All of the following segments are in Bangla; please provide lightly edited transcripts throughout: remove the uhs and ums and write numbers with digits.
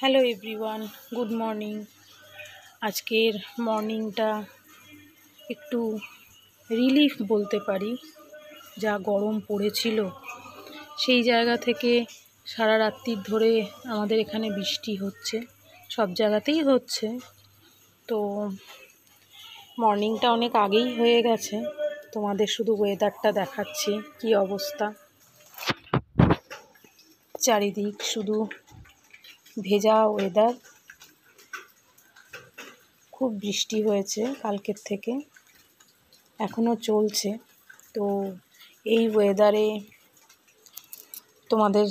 Hello everyone, good morning. আজকের মর্নিংটা একটু রিলিফ বলতে পারি। যা গরম পড়েছিল সেই জায়গা থেকে সারা রাত্রির ধরে আমাদের এখানে বৃষ্টি হচ্ছে, সব জায়গাতেই হচ্ছে। তো মর্নিংটা অনেক আগেই হয়ে গেছে। তোমাদের শুধু ওয়েদারটা দেখাচ্ছি, কি অবস্থা। চারিদিক শুধু ভেজা ওয়েদার। খুব বৃষ্টি হয়েছে কালকের থেকে, এখনও চলছে। তো এই ওয়েদারে তোমাদের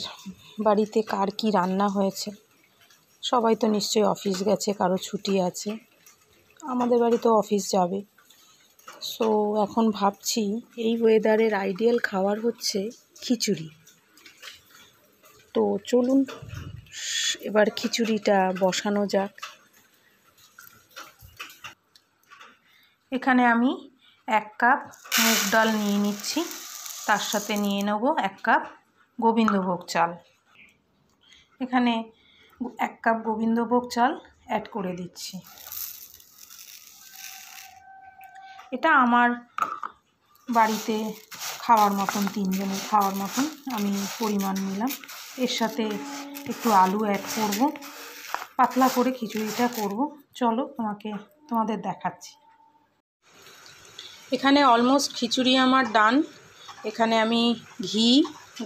বাড়িতে কার কি রান্না হয়েছে? সবাই তো নিশ্চয়ই অফিস গেছে, কারো ছুটি আছে। আমাদের বাড়িতেও অফিস যাবে। সো এখন ভাবছি এই ওয়েদারের আইডিয়াল খাবার হচ্ছে খিচুড়ি। তো চলুন এবার খিচুড়িটা বসানো যাক। এখানে আমি 1 কাপ মুগ ডাল নিয়ে নিচ্ছি, তার সাথে নিয়ে নেব 1 কাপ গোবিন্দভোগ চাল। এখানে 1 কাপ গোবিন্দভোগ চাল অ্যাড করে দিচ্ছি। এটা আমার বাড়িতে খাওয়ার মতন, 3 জনের খাওয়ার মতন আমি পরিমাণ নিলাম। এর সাথে একটু আলু অ্যাড করব, পাতলা করে খিচুড়িটা করব। চলো তোমাদের দেখাচ্ছি। এখানে অলমোস্ট খিচুড়ি আমার ডান। এখানে আমি ঘি,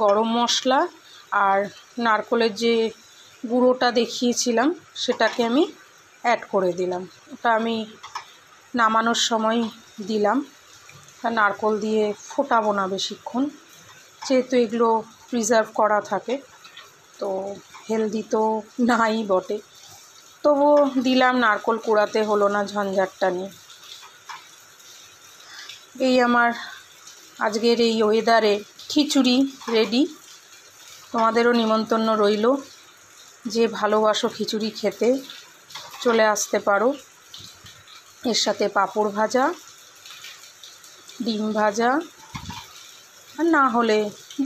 গরম মশলা আর নারকেলের যে গুঁড়োটা দেখিয়েছিলাম সেটাকে আমি অ্যাড করে দিলাম। ওটা আমি নামানোর সময় দিলাম। নারকেল দিয়ে ফোটাবো না বেশিক্ষণ, যেহেতু এগুলো প্রিজার্ভ করা থাকে, তো হেলদি তো নাই বটে, তবুও দিলাম। নারকেল কুড়াতে হলো না ঝঞ্ঝাটটা নিয়ে। এই আমার আজকের এই ওয়েদারে খিচুড়ি রেডি। তোমাদেরও নিমন্ত্রণ রইল, যে ভালোবাসো খিচুড়ি খেতে চলে আসতে পারো। এর সাথে পাঁপড় ভাজা, ডিম ভাজা, আর না হলে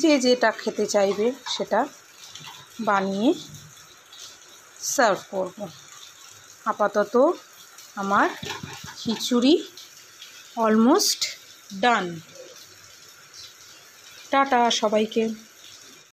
যে যেটা খেতে চাইবে সেটা বানিয়ে সার্ভ করব। আপাতত আমার খিচুড়ি অলমোস্ট ডান। টাটা সবাইকে।